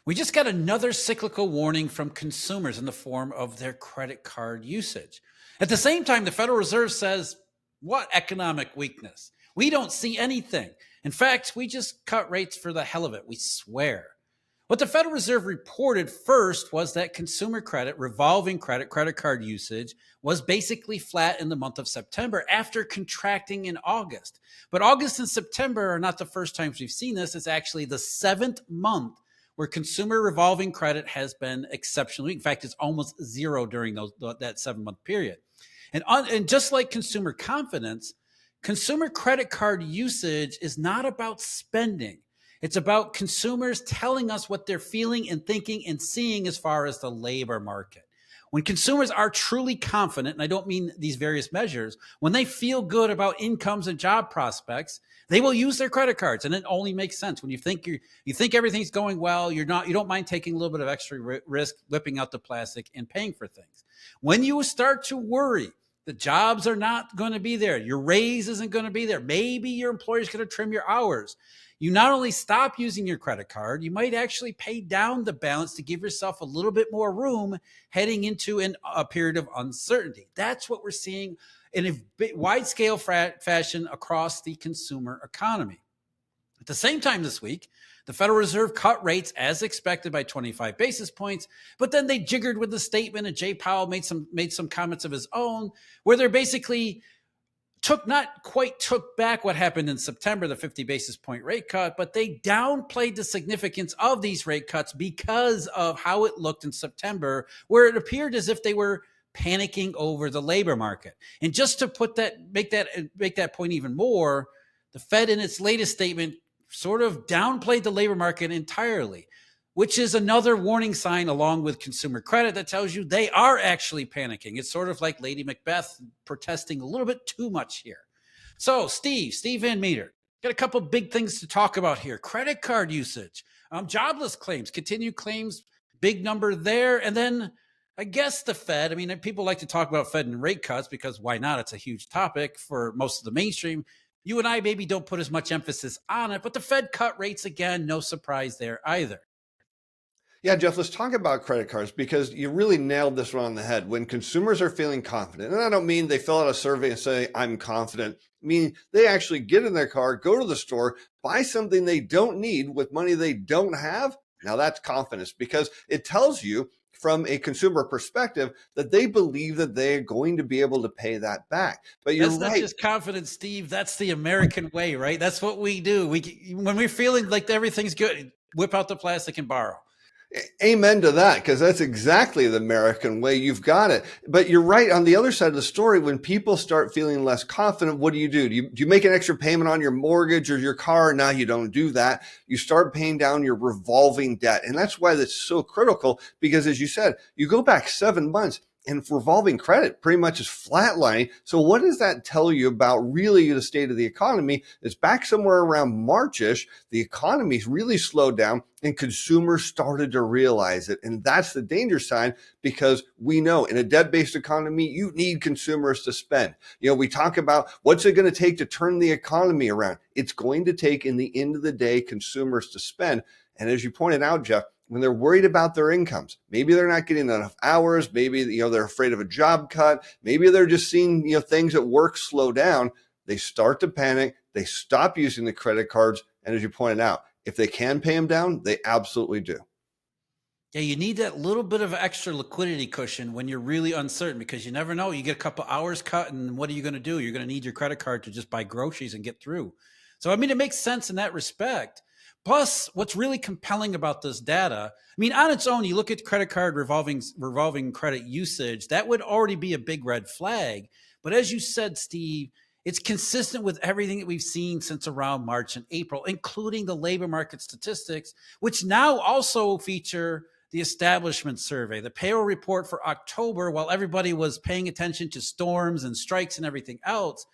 We just got another cyclical warning from consumers in the form of their credit card usage. At the same time, the Federal Reserve says, what economic weakness? We don't see anything. In fact, we just cut rates for the hell of it. We swear. What the Federal Reserve reported first was that consumer credit, revolving credit, credit card usage was basically flat in the month of September after contracting in August. But August and September are not the first times we've seen this. It's actually the seventh month where consumer revolving credit has been exceptionally weak. In fact, it's almost zero during that 7 month period. And just like consumer confidence, consumer credit card usage is not about spending. It's about consumers telling us what they're feeling and thinking and seeing as far as the labor market. When consumers are truly confident, and I don't mean these various measures, when they feel good about incomes and job prospects, they will use their credit cards, and it only makes sense. When you think everything's going well, you don't mind taking a little bit of extra risk, whipping out the plastic and paying for things. When you start to worry, the jobs are not going to be there, your raise isn't going to be there, maybe your employer's going to trim your hours, you not only stop using your credit card, you might actually pay down the balance to give yourself a little bit more room heading into a period of uncertainty. That's what we're seeing in a wide scale fashion across the consumer economy. At the same time this week, the Federal Reserve cut rates as expected by 25 basis points, but then they jiggered with the statement, and Jay Powell made some comments of his own where they're basically not quite took back what happened in September, the 50 basis point rate cut, but they downplayed the significance of these rate cuts because of how it looked in September, where it appeared as if they were panicking over the labor market. And just to make that point even more, the Fed in its latest statement sort of downplayed the labor market entirely, which is another warning sign along with consumer credit that tells you they are actually panicking. It's sort of like Lady Macbeth protesting a little bit too much here. So Steve Van Metre, got a couple big things to talk about here. Credit card usage, jobless claims, continued claims, big number there. And then I guess the Fed, people like to talk about Fed and rate cuts because why not? It's a huge topic for most of the mainstream. You and I maybe don't put as much emphasis on it, but the Fed cut rates again, no surprise there either. Yeah, Jeff, let's talk about credit cards because you really nailed this one on the head. When consumers are feeling confident, and I don't mean they fill out a survey and say, I'm confident. I mean, they actually get in their car, go to the store, buy something they don't need with money they don't have. Now that's confidence because it tells you from a consumer perspective that they believe that they're going to be able to pay that back. But you're That's not right. just confidence, Steve. That's the American way, right? That's what we do. When we're feeling like everything's good, whip out the plastic and borrow. Amen to that, because that's exactly the American way. You've got it. But you're right. On the other side of the story, when people start feeling less confident, what do? Do you make an extra payment on your mortgage or your car? No, you don't do that. You start paying down your revolving debt. And that's why that's so critical, because as you said, you go back 7 months and revolving credit pretty much is flatlining. So what does that tell you about really the state of the economy? It's back somewhere around March-ish. The economy's really slowed down and consumers started to realize it. And that's the danger sign, because we know in a debt-based economy, you need consumers to spend. We talk about what's it going to take to turn the economy around. It's going to take, in the end of the day, consumers to spend. And as you pointed out, Jeff, when they're worried about their incomes, maybe they're not getting enough hours, maybe they're afraid of a job cut, maybe they're just seeing things at work slow down, they start to panic, they stop using the credit cards, and as you pointed out, if they can pay them down, they absolutely do. Yeah, you need that little bit of extra liquidity cushion when you're really uncertain, because you never know. You get a couple hours cut, and what are you going to do? You're going to need your credit card to just buy groceries and get through. So, it makes sense in that respect. Plus, what's really compelling about this data, on its own, you look at credit card revolving credit usage, that would already be a big red flag. But as you said, Steve, it's consistent with everything that we've seen since around March and April, including the labor market statistics, which now also feature the establishment survey, the payroll report for October, while everybody was paying attention to storms and strikes and everything else.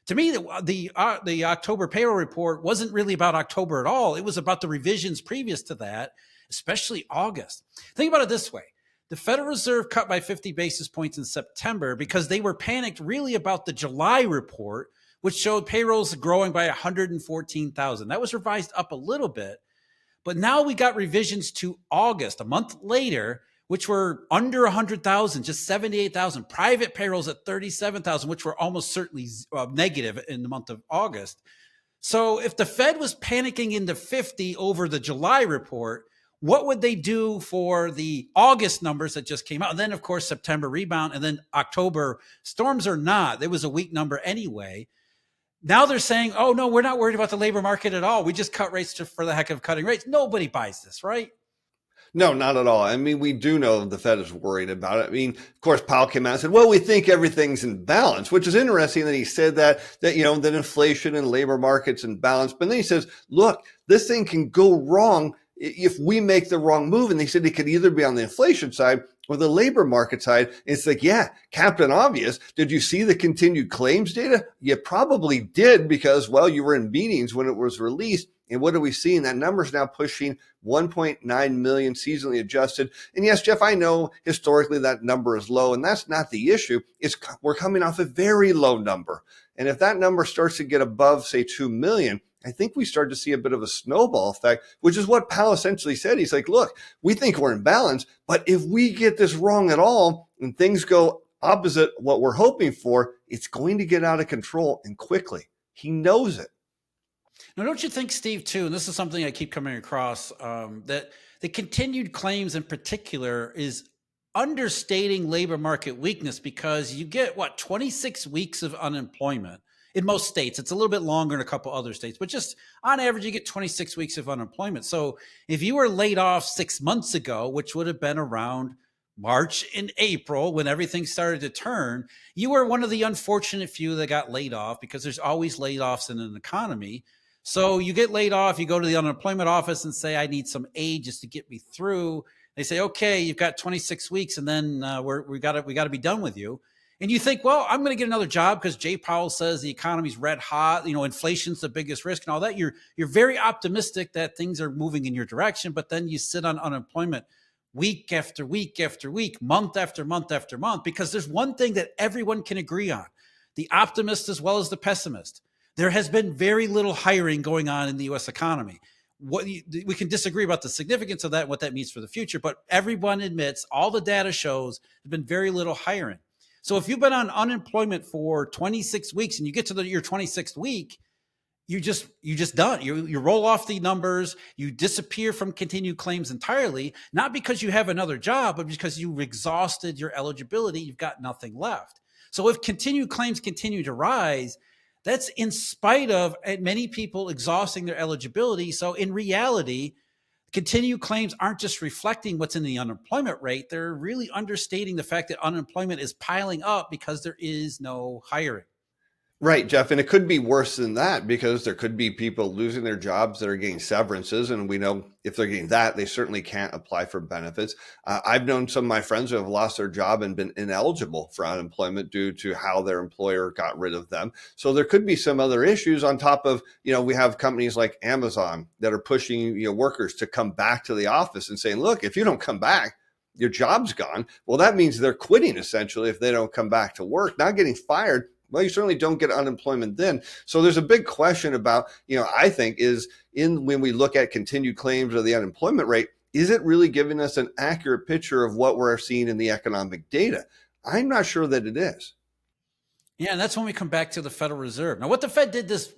To me, the October payroll report wasn't really about October at all. It was about the revisions previous to that, especially August. Think about it this way. The Federal Reserve cut by 50 basis points in September because they were panicked really about the July report, which showed payrolls growing by 114,000. That was revised up a little bit. But now we got revisions to August, a month later, which were under 100,000, just 78,000. Private payrolls at 37,000, which were almost certainly negative in the month of August. So if the Fed was panicking into 50 over the July report, what would they do for the August numbers that just came out? And then, of course, September rebound, and then October, storms or not, it was a weak number anyway. Now they're saying, oh, no, we're not worried about the labor market at all. We just cut rates for the heck of cutting rates. Nobody buys this, right? No, not at all. I mean, we do know the Fed is worried about it. I mean, of course, Powell came out and said, well, we think everything's in balance, which is interesting that he said that inflation and labor market's in balance. But then he says, look, this thing can go wrong if we make the wrong move. And they said it could either be on the inflation side or the labor market side. It's like, yeah, Captain Obvious. Did you see the continued claims data? You probably did because, well, you were in meetings when it was released. And what are we seeing? That number's now pushing 1.9 million seasonally adjusted. And yes, Jeff, I know historically that number is low, and that's not the issue. We're coming off a very low number. And if that number starts to get above, say, 2 million, I think we start to see a bit of a snowball effect, which is what Powell essentially said. He's like, look, we think we're in balance, but if we get this wrong at all and things go opposite what we're hoping for, it's going to get out of control and quickly. He knows it. Now, don't you think, Steve, too, and this is something I keep coming across, that the continued claims in particular is understating labor market weakness because you get, 26 weeks of unemployment in most states. It's a little bit longer in a couple other states, but just on average, you get 26 weeks of unemployment. So if you were laid off 6 months ago, which would have been around March and April when everything started to turn, you were one of the unfortunate few that got laid off because there's always layoffs in an economy. So you get laid off, you go to the unemployment office and say, I need some aid just to get me through. They say, okay, you've got 26 weeks and then we got to be done with you. And you think, well, I'm going to get another job because Jay Powell says the economy's red hot, inflation's the biggest risk and all that. You're very optimistic that things are moving in your direction, but then you sit on unemployment week after week after week, month after month after month, because there's one thing that everyone can agree on, the optimist as well as the pessimist. There has been very little hiring going on in the U.S. economy. We can disagree about the significance of that, what that means for the future, but everyone admits, all the data shows there's been very little hiring. So if you've been on unemployment for 26 weeks and you get to your 26th week, you just done. You roll off the numbers, you disappear from continued claims entirely, not because you have another job, but because you've exhausted your eligibility, you've got nothing left. So if continued claims continue to rise, that's in spite of many people exhausting their eligibility. So in reality, continued claims aren't just reflecting what's in the unemployment rate. They're really understating the fact that unemployment is piling up because there is no hiring. Right, Jeff. And it could be worse than that because there could be people losing their jobs that are getting severances. And we know if they're getting that, they certainly can't apply for benefits. I've known some of my friends who have lost their job and been ineligible for unemployment due to how their employer got rid of them. So there could be some other issues on top of, we have companies like Amazon that are pushing, workers to come back to the office and saying, look, if you don't come back, your job's gone. Well, that means they're quitting essentially if they don't come back to work, not getting fired. Well, you certainly don't get unemployment then. So there's a big question about, I think when we look at continued claims or the unemployment rate, is it really giving us an accurate picture of what we're seeing in the economic data? I'm not sure that it is. Yeah, and that's when we come back to the Federal Reserve. Now, what the Fed did this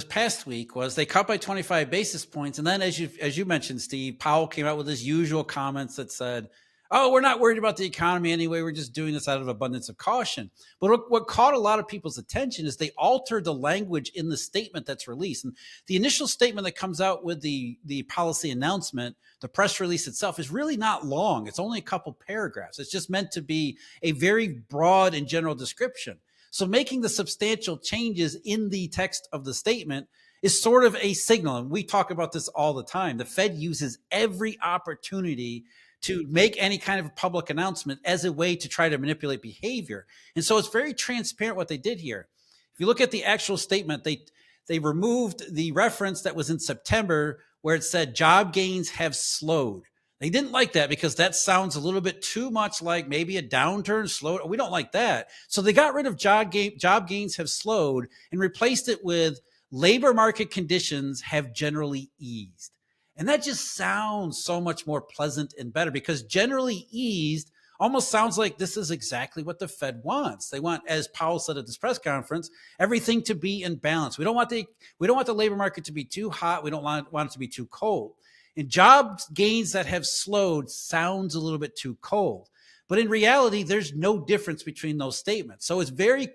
past week was they cut by 25 basis points. And then as you mentioned, Steve, Powell came out with his usual comments that said, oh, we're not worried about the economy anyway. We're just doing this out of abundance of caution. But what caught a lot of people's attention is they altered the language in the statement that's released. And the initial statement that comes out with the policy announcement, the press release itself, is really not long. It's only a couple paragraphs. It's just meant to be a very broad and general description. So making the substantial changes in the text of the statement is sort of a signal. And we talk about this all the time. The Fed uses every opportunity to make any kind of public announcement as a way to try to manipulate behavior. And so it's very transparent what they did here. If you look at the actual statement, they removed the reference that was in September where it said job gains have slowed. They didn't like that because that sounds a little bit too much like maybe a downturn slowed. We don't like that. So they got rid of job gains have slowed and replaced it with labor market conditions have generally eased. And that just sounds so much more pleasant and better, because generally eased almost sounds like this is exactly what the Fed wants. They want, as Powell said at this press conference, everything to be in balance. We don't want the labor market to be too hot. We don't want it to be too cold. And job gains that have slowed sounds a little bit too cold. But in reality, there's no difference between those statements. So it's very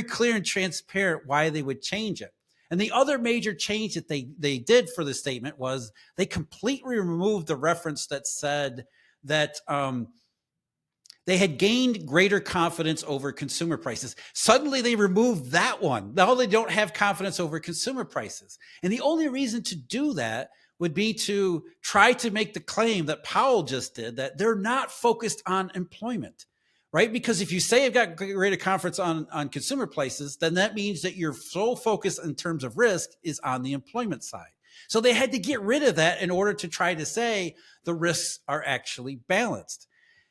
clear and transparent why they would change it. And the other major change that they did for the statement was they completely removed the reference that said that they had gained greater confidence over consumer prices. Suddenly they removed that one. Now they don't have confidence over consumer prices. And the only reason to do that would be to try to make the claim that Powell just did, that they're not focused on employment, right? Because if you say you've got greater confidence on consumer prices, then that means that your sole focus in terms of risk is on the employment side. So they had to get rid of that in order to try to say the risks are actually balanced.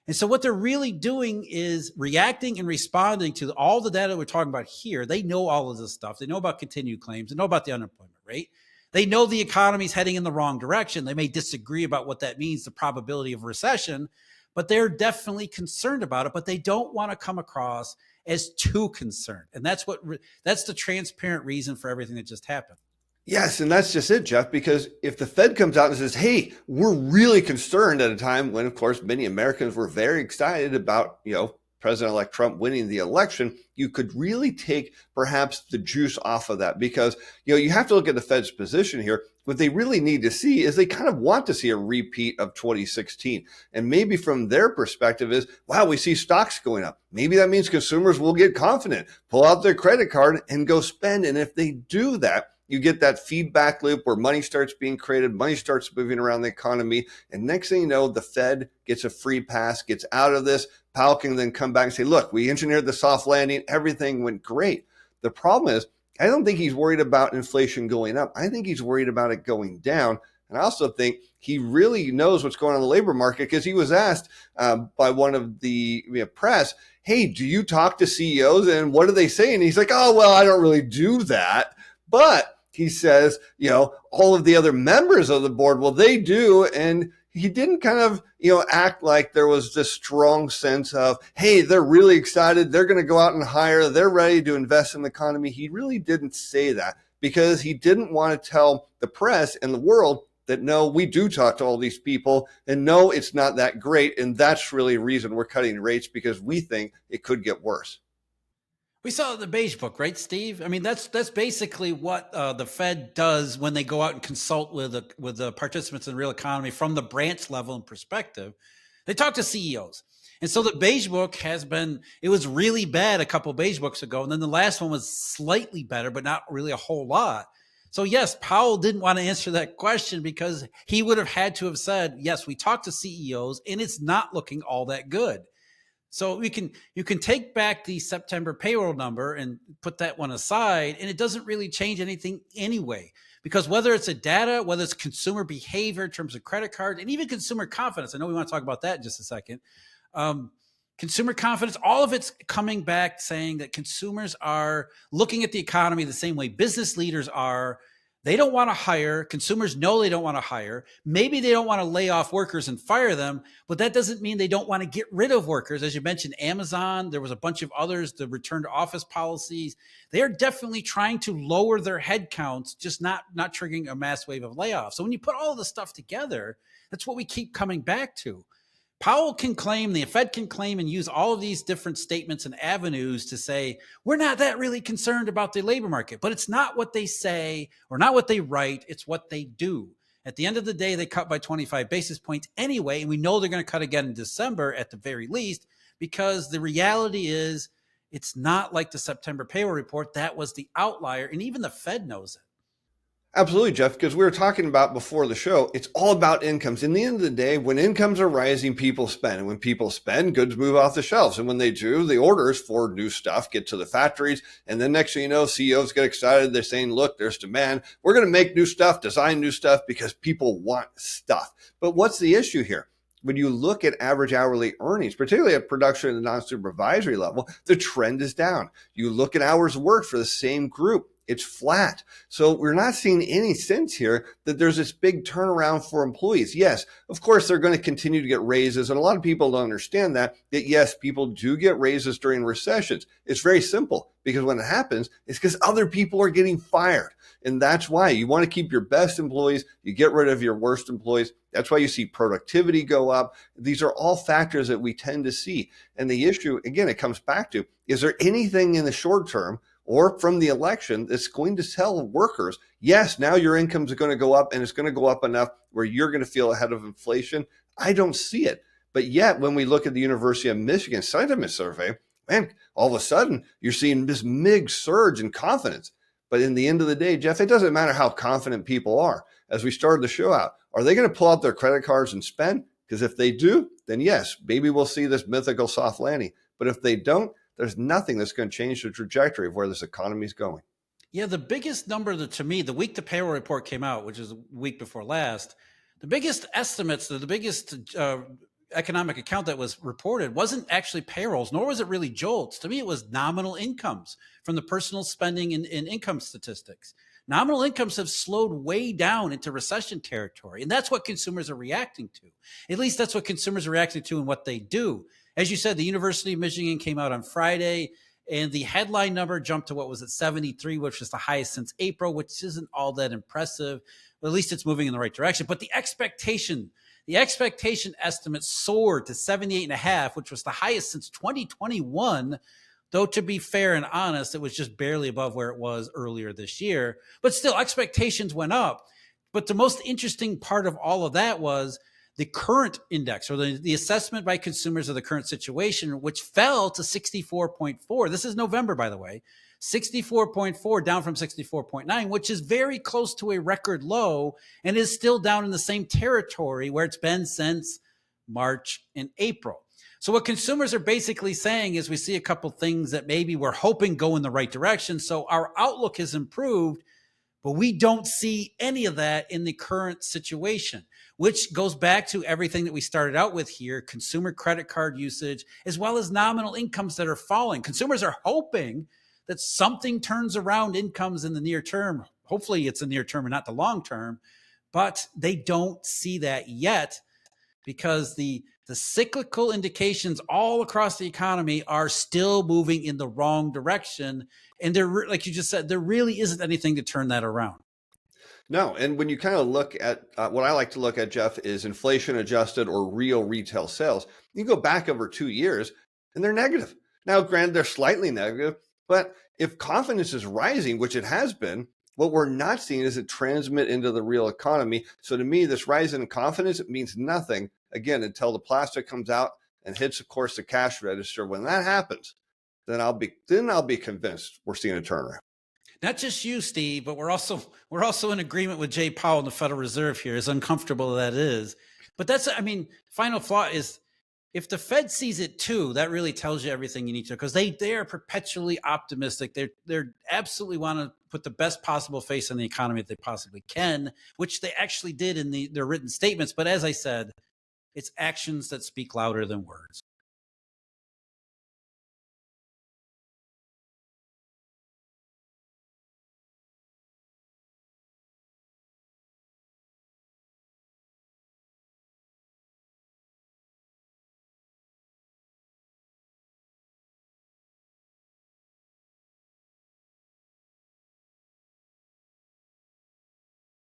And so what they're really doing is reacting and responding to all the data we're talking about here. They know all of this stuff. They know about continued claims. They know about the unemployment rate. They know the economy's heading in the wrong direction. They may disagree about what that means, the probability of recession, but they're definitely concerned about it, but they don't want to come across as too concerned. And that's the transparent reason for everything that just happened. Yes, and that's just it, Jeff, because if the Fed comes out and says, hey, we're really concerned at a time when, of course, many Americans were very excited about, President-elect Trump winning the election, you could really take perhaps the juice off of that, because, you have to look at the Fed's position here. What they really need to see is they kind of want to see a repeat of 2016. And maybe from their perspective is, wow, we see stocks going up. Maybe that means consumers will get confident, pull out their credit card and go spend. And if they do that, you get that feedback loop where money starts being created, money starts moving around the economy. And next thing you know, the Fed gets a free pass, gets out of this. Powell can then come back and say, look, we engineered the soft landing. Everything went great. The problem is, I don't think he's worried about inflation going up. I think he's worried about it going down. And I also think he really knows what's going on in the labor market, because he was asked by one of the press, hey, do you talk to CEOs and what do they say? And he's like, oh, well, I don't really do that. But he says, all of the other members of the board, well, they do. And he didn't kind of, act like there was this strong sense of, hey, they're really excited. They're going to go out and hire. They're ready to invest in the economy. He really didn't say that, because he didn't want to tell the press and the world that, no, we do talk to all these people, and no, it's not that great. And that's really the reason we're cutting rates, because we think it could get worse. We saw the beige book, right, Steve? I mean, that's basically what the Fed does when they go out and consult with the participants in the real economy from the branch level and perspective. They talk to CEOs. And so the beige book it was really bad a couple of beige books ago. And then the last one was slightly better, but not really a whole lot. So yes, Powell didn't want to answer that question, because he would have had to have said, yes, we talked to CEOs and it's not looking all that good. So you can take back the September payroll number and put that one aside, and it doesn't really change anything anyway, because whether it's whether it's consumer behavior in terms of credit card, and even consumer confidence, I know we want to talk about that in just a second. Consumer confidence, all of it's coming back saying that consumers are looking at the economy the same way business leaders are. They don't want to hire. Consumers know they don't want to hire. Maybe they don't want to lay off workers and fire them, but that doesn't mean they don't want to get rid of workers. As you mentioned, Amazon, there was a bunch of others, the return to office policies. They are definitely trying to lower their headcounts, just not triggering a mass wave of layoffs. So when you put all this stuff together, that's what we keep coming back to. Powell can claim, the Fed can claim and use all of these different statements and avenues to say, we're not that really concerned about the labor market, but it's not what they say or not what they write, it's what they do. At the end of the day, they cut by 25 basis points anyway, and we know they're going to cut again in December at the very least, because the reality is it's not like the September payroll report. That was the outlier, and even the Fed knows it. Absolutely, Jeff, because we were talking about before the show, it's all about incomes. In the end of the day, when incomes are rising, people spend. And when people spend, goods move off the shelves. And when they do, the orders for new stuff get to the factories. And then next thing you know, CEOs get excited. They're saying, look, there's demand. We're going to make new stuff, design new stuff, because people want stuff. But what's the issue here? When you look at average hourly earnings, particularly at production and non-supervisory level, the trend is down. You look at hours worked for the same group. it's flat. So we're not seeing any sense here that there's this big turnaround for employees. Yes, of course, they're going to continue to get raises. And a lot of people don't understand that yes, people do get raises during recessions. It's very simple, because when it happens, it's because other people are getting fired. And that's why you want to keep your best employees. You get rid of your worst employees. That's why you see productivity go up. These are all factors that we tend to see. And the issue, again, it comes back to, is there anything in the short term or from the election that's going to tell workers, yes, now your incomes are going to go up, and it's going to go up enough where you're going to feel ahead of inflation? I don't see it. But yet, when we look at the University of Michigan sentiment survey, man, all of a sudden you're seeing this big surge in confidence. But in the end of the day, Jeff, it doesn't matter how confident people are. As we started the show out, are they going to pull out their credit cards and spend? Because if they do, then yes, maybe we'll see this mythical soft landing. But if they don't, there's nothing that's going to change the trajectory of where this economy is going. Yeah, the biggest number to me, the week the payroll report came out, which is a week before last, the biggest estimates, the biggest economic account that was reported wasn't actually payrolls, nor was it really JOLTS. To me, it was nominal incomes from the personal spending and income statistics. Nominal incomes have slowed way down into recession territory, and that's what consumers are reacting to. At least that's what consumers are reacting to and what they do. As you said, the University of Michigan came out on Friday, and the headline number jumped to, what was it, 73, which is the highest since April, which isn't all that impressive. But at least it's moving in the right direction. But the expectation estimate soared to 78.5, which was the highest since 2021. Though, to be fair and honest, it was just barely above where it was earlier this year. But still, expectations went up. But the most interesting part of all of that was the current index, or the assessment by consumers of the current situation, which fell to 64.4. This is November, by the way. 64.4, down from 64.9, which is very close to a record low, and is still down in the same territory where it's been since March and April. So what consumers are basically saying is, we see a couple things that maybe we're hoping go in the right direction. So our outlook has improved, but we don't see any of that in the current situation, which goes back to everything that we started out with here: consumer credit card usage, as well as nominal incomes that are falling. Consumers are hoping that something turns around incomes in the near term. Hopefully it's the near term and not the long term, but they don't see that yet, because the cyclical indications all across the economy are still moving in the wrong direction. And there, like you just said, there really isn't anything to turn that around. No, and when you kind of look at what I like to look at, Jeff, is inflation adjusted or real retail sales. You go back over 2 years and they're negative. Now, granted, they're slightly negative, but if confidence is rising, which it has been, what we're not seeing is it transmit into the real economy. So to me, this rise in confidence, it means nothing, again, until the plastic comes out and hits, of course, the cash register. When that happens, then I'll be convinced we're seeing a turnaround. Not just you, Steve, but we're also in agreement with Jay Powell and the Federal Reserve here, as uncomfortable as that is. But that's, I mean, final thought is, if the Fed sees it too, that really tells you everything you need to, because they are perpetually optimistic. They're absolutely want to put the best possible face on the economy that they possibly can, which they actually did in their written statements. But as I said, it's actions that speak louder than words.